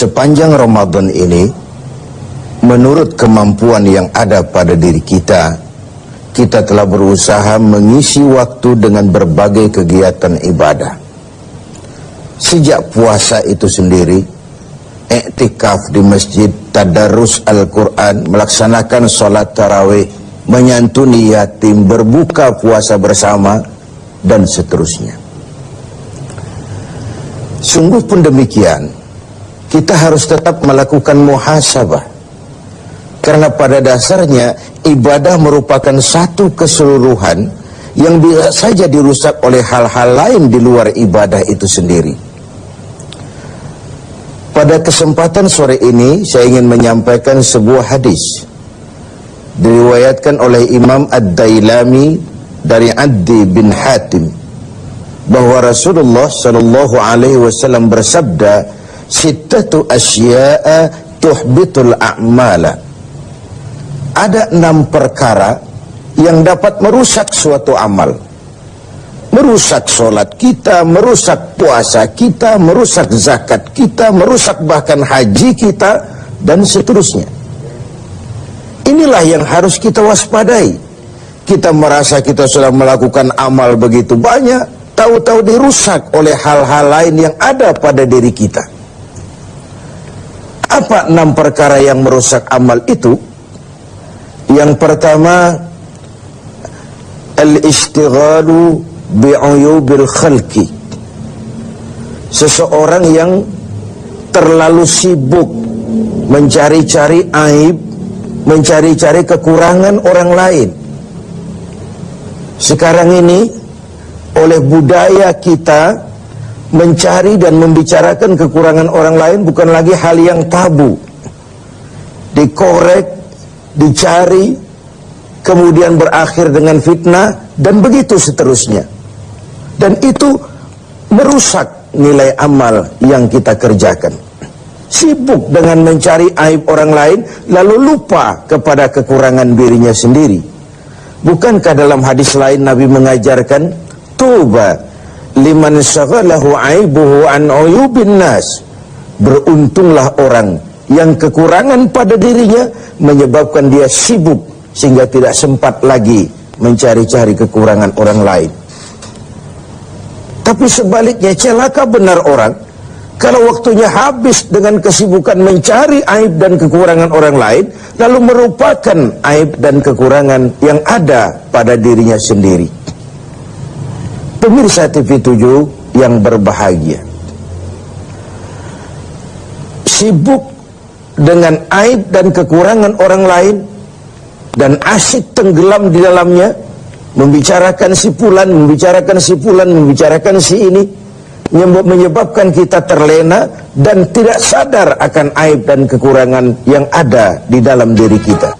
Sepanjang Ramadan ini, menurut kemampuan yang ada pada diri kita, kita telah berusaha mengisi waktu dengan berbagai kegiatan ibadah. Sejak puasa itu sendiri, iktikaf di masjid, tadarus Al-Quran, melaksanakan sholat tarawih, menyantuni yatim, berbuka puasa bersama, dan seterusnya. Sungguh pun demikian, kita harus tetap melakukan muhasabah. Karena pada dasarnya ibadah merupakan satu keseluruhan yang bisa saja dirusak oleh hal-hal lain di luar ibadah itu sendiri. Pada kesempatan sore ini saya ingin menyampaikan sebuah hadis diriwayatkan oleh Imam Ad-Dailami dari Addi bin Hatim bahwa Rasulullah sallallahu alaihi wasallam bersabda, sittatu asya'a tuhbitul a'mala. Ada 6 perkara yang dapat merusak suatu amal. Merusak sholat kita, merusak puasa kita, merusak zakat kita, merusak bahkan haji kita, dan seterusnya. Inilah yang harus kita waspadai. Kita merasa kita sudah melakukan amal begitu banyak, tahu-tahu dirusak oleh hal-hal lain yang ada pada diri kita. Apa 6 perkara yang merusak amal itu? Yang pertama, al-istighalu bi'uyubil khalqi. Seseorang yang terlalu sibuk mencari-cari aib, mencari-cari kekurangan orang lain. Sekarang ini oleh budaya kita, mencari dan membicarakan kekurangan orang lain bukan lagi hal yang tabu. Dikorek, dicari, kemudian berakhir dengan fitnah, dan begitu seterusnya. Dan itu merusak nilai amal yang kita kerjakan. Sibuk dengan mencari aib orang lain, lalu lupa kepada kekurangan dirinya sendiri. Bukankah dalam hadis lain Nabi mengajarkan, tuba liman syaghalahu aibuhu an uyubin nas. Beruntunglah orang yang kekurangan pada dirinya menyebabkan dia sibuk sehingga tidak sempat lagi mencari-cari kekurangan orang lain. Tapi sebaliknya celaka benar orang kalau waktunya habis dengan kesibukan mencari aib dan kekurangan orang lain, lalu merupakan aib dan kekurangan yang ada pada dirinya sendiri. Pemirsa TV7 yang berbahagia, sibuk dengan aib dan kekurangan orang lain dan asyik tenggelam di dalamnya, membicarakan si fulan, membicarakan si fulan, membicarakan si ini, menyebabkan kita terlena dan tidak sadar akan aib dan kekurangan yang ada di dalam diri kita.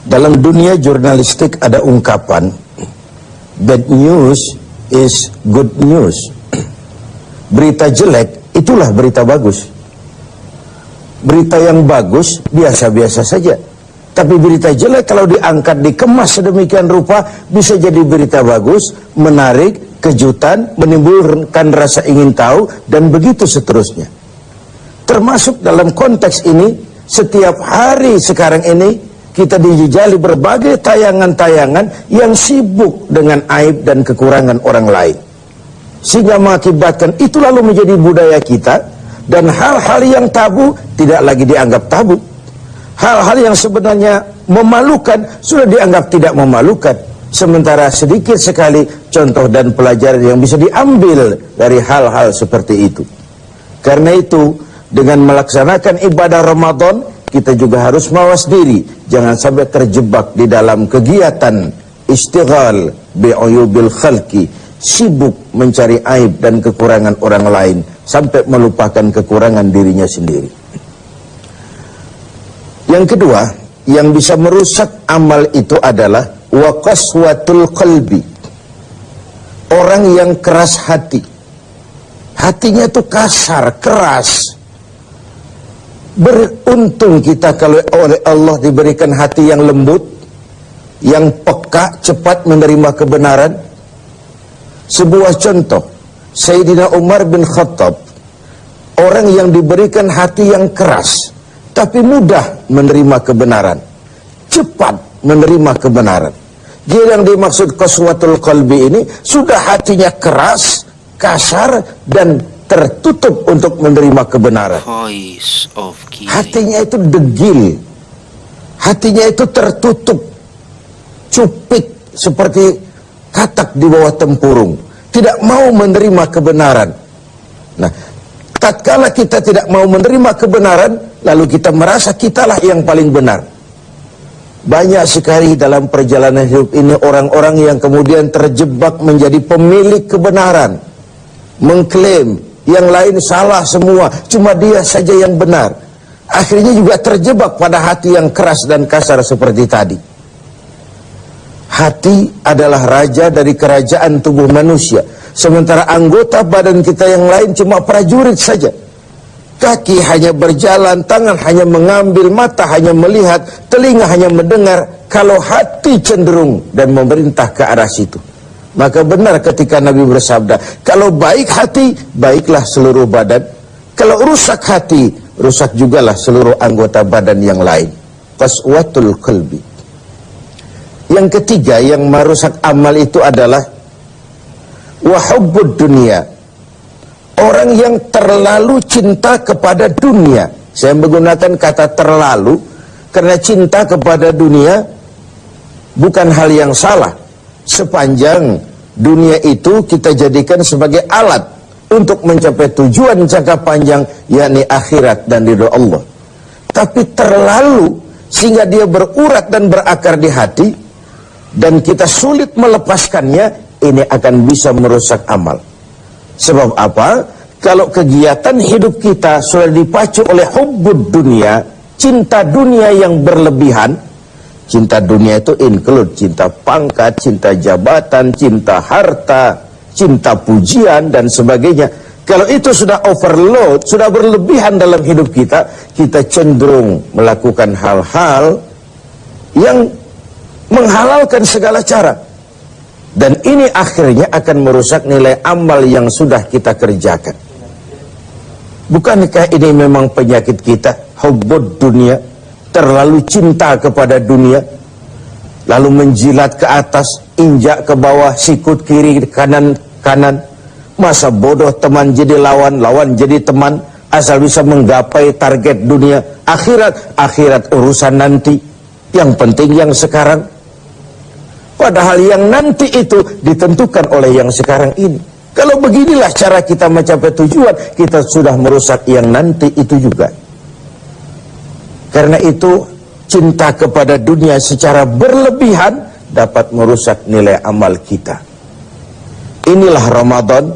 Dalam dunia jurnalistik ada ungkapan, bad news is good news. Berita jelek itulah berita bagus. Berita yang bagus biasa-biasa saja. Tapi berita jelek kalau diangkat, dikemas sedemikian rupa, bisa jadi berita bagus, menarik, kejutan, menimbulkan rasa ingin tahu, dan begitu seterusnya. Termasuk dalam konteks ini, setiap hari sekarang ini kita dijejali berbagai tayangan-tayangan yang sibuk dengan aib dan kekurangan orang lain, sehingga mengakibatkan itu lalu menjadi budaya kita, dan hal-hal yang tabu tidak lagi dianggap tabu. Hal-hal yang sebenarnya memalukan sudah dianggap tidak memalukan. Sementara sedikit sekali contoh dan pelajaran yang bisa diambil dari hal-hal seperti itu. Karena itu, dengan melaksanakan ibadah Ramadan, kita juga harus mawas diri, jangan sampai terjebak di dalam kegiatan istighal bi'uyubil khalqi, sibuk mencari aib dan kekurangan orang lain sampai melupakan kekurangan dirinya sendiri. Yang kedua, yang bisa merusak amal itu adalah wa qaswatul qalbi. Orang yang keras hati, hatinya itu kasar, keras. Beruntung kita kalau oleh Allah diberikan hati yang lembut, yang peka, cepat menerima kebenaran. Sebuah contoh, Sayyidina Umar bin Khattab, orang yang diberikan hati yang keras, tapi mudah menerima kebenaran, cepat menerima kebenaran. Dia yang dimaksud qaswatul qalbi ini sudah hatinya keras, kasar, dan tertutup untuk menerima kebenaran. Voice of Kiri. Hatinya itu degil, hatinya itu tertutup, cupik seperti katak di bawah tempurung, tidak mau menerima kebenaran. Nah, tatkala kita tidak mau menerima kebenaran, lalu kita merasa kitalah yang paling benar. Banyak sekali dalam perjalanan hidup ini orang-orang yang kemudian terjebak menjadi pemilik kebenaran, mengklaim yang lain salah semua, cuma dia saja yang benar. Akhirnya juga terjebak pada hati yang keras dan kasar seperti tadi. Hati adalah raja dari kerajaan tubuh manusia, sementara anggota badan kita yang lain cuma prajurit saja. Kaki hanya berjalan, tangan hanya mengambil, mata hanya melihat, telinga hanya mendengar. Kalau hati cenderung dan memerintah ke arah situ, maka benar ketika Nabi bersabda, kalau baik hati, baiklah seluruh badan. Kalau rusak hati, rusak jugalah seluruh anggota badan yang lain. Qaswatul qalbi. Yang ketiga yang merusak amal itu adalah wahubbud dunia. Orang yang terlalu cinta kepada dunia. Saya menggunakan kata terlalu karena cinta kepada dunia bukan hal yang salah, sepanjang dunia itu kita jadikan sebagai alat untuk mencapai tujuan jangka panjang, yakni akhirat dan ridho Allah. Tapi terlalu sehingga dia berurat dan berakar di hati dan kita sulit melepaskannya, ini akan bisa merusak amal. Sebab apa? Kalau kegiatan hidup kita sudah dipacu oleh hubbud dunia, cinta dunia yang berlebihan. Cinta dunia itu include cinta pangkat, cinta jabatan, cinta harta, cinta pujian dan sebagainya. Kalau itu sudah overload, sudah berlebihan dalam hidup kita, kita cenderung melakukan hal-hal yang menghalalkan segala cara. Dan ini akhirnya akan merusak nilai amal yang sudah kita kerjakan. Bukankah ini memang penyakit kita? Hubbud dunia, terlalu cinta kepada dunia, lalu menjilat ke atas, injak ke bawah, sikut kiri, kanan. Masa bodoh teman jadi lawan, lawan jadi teman, asal bisa menggapai target dunia. Akhirat urusan nanti, yang penting yang sekarang. Padahal yang nanti itu ditentukan oleh yang sekarang ini. Kalau beginilah cara kita mencapai tujuan, kita sudah merusak yang nanti itu juga. Karena itu cinta kepada dunia secara berlebihan dapat merusak nilai amal kita. Inilah Ramadan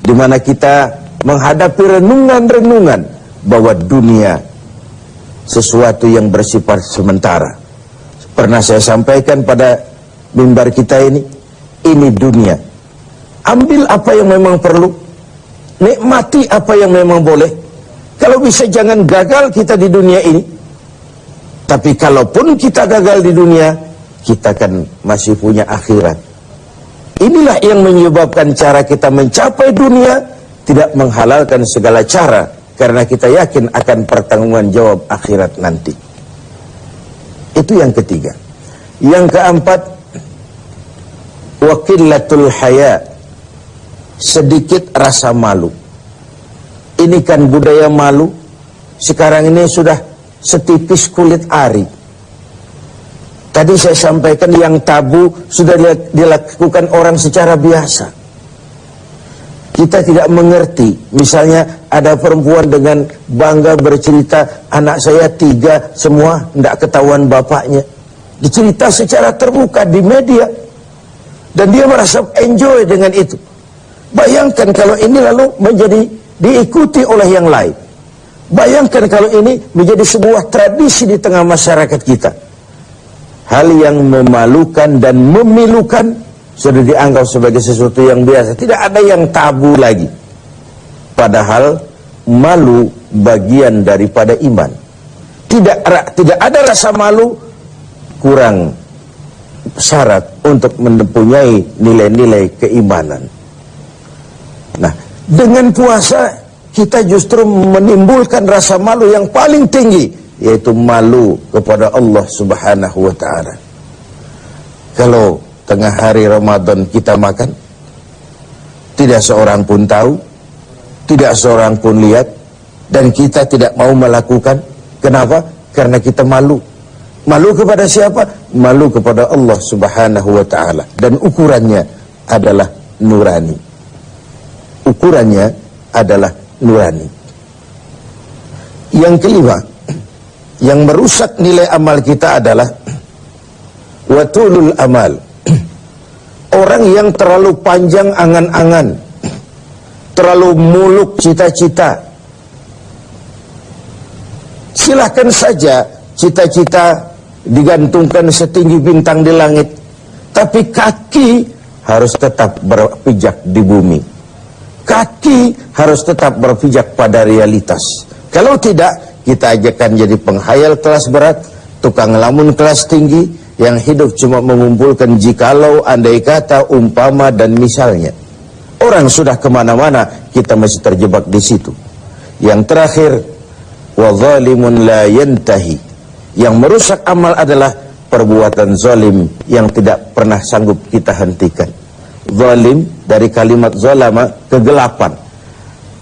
di mana kita menghadapi renungan-renungan bahwa dunia sesuatu yang bersifat sementara. Pernah saya sampaikan pada mimbar kita ini dunia. Ambil apa yang memang perlu, nikmati apa yang memang boleh. Kalau bisa jangan gagal kita di dunia ini. Tapi kalaupun kita gagal di dunia, kita kan masih punya akhirat. Inilah yang menyebabkan cara kita mencapai dunia tidak menghalalkan segala cara, karena kita yakin akan pertanggungan jawab akhirat nanti. Itu yang ketiga. Yang keempat, waqillatul haya, sedikit rasa malu. Ini kan budaya malu sekarang ini sudah setipis kulit ari. Tadi saya sampaikan yang tabu sudah dilakukan orang secara biasa. Kita tidak mengerti. Misalnya ada perempuan dengan bangga bercerita, anak saya 3 semua tidak ketahuan bapaknya. Dicerita secara terbuka di media. Dan dia merasa enjoy dengan itu. Bayangkan kalau ini lalu menjadi diikuti oleh yang lain. Bayangkan kalau ini menjadi sebuah tradisi di tengah masyarakat kita. Hal yang memalukan dan memilukan sudah dianggap sebagai sesuatu yang biasa. Tidak ada yang tabu lagi. Padahal malu bagian daripada iman. Tidak ada rasa malu kurang syarat untuk mempunyai nilai-nilai keimanan. Nah, dengan puasa kita justru menimbulkan rasa malu yang paling tinggi, yaitu malu kepada Allah Subhanahu wa ta'ala. Kalau tengah hari Ramadan kita makan, tidak seorang pun tahu, tidak seorang pun lihat, dan kita tidak mau melakukan. Kenapa? Karena kita malu. Malu kepada siapa? Malu kepada Allah Subhanahu wa ta'ala. Dan ukurannya adalah nurani. Ukurannya adalah nurani. Yang kelima, yang merusak nilai amal kita adalah watulul amal. Orang yang terlalu panjang angan-angan, terlalu muluk cita-cita. Silahkan saja cita-cita digantungkan setinggi bintang di langit, tapi kaki harus tetap berpijak di bumi. Kaki harus tetap berpijak pada realitas. Kalau tidak, kita akan jadi penghayal kelas berat, tukang lamun kelas tinggi, yang hidup cuma mengumpulkan jikalau, andai kata, umpama, dan misalnya. Orang sudah kemana-mana, kita masih terjebak di situ. Yang terakhir, wa zalimun la yantahi. Yang merusak amal adalah perbuatan zalim yang tidak pernah sanggup kita hentikan. Zalim dari kalimat zalama, kegelapan.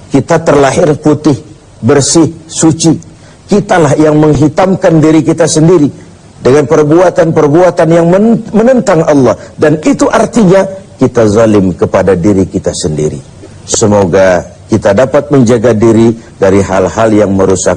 Kita terlahir putih, bersih, suci. Kitalah yang menghitamkan diri kita sendiri dengan perbuatan-perbuatan yang menentang Allah, dan itu artinya kita zalim kepada diri kita sendiri. Semoga kita dapat menjaga diri dari hal-hal yang merusak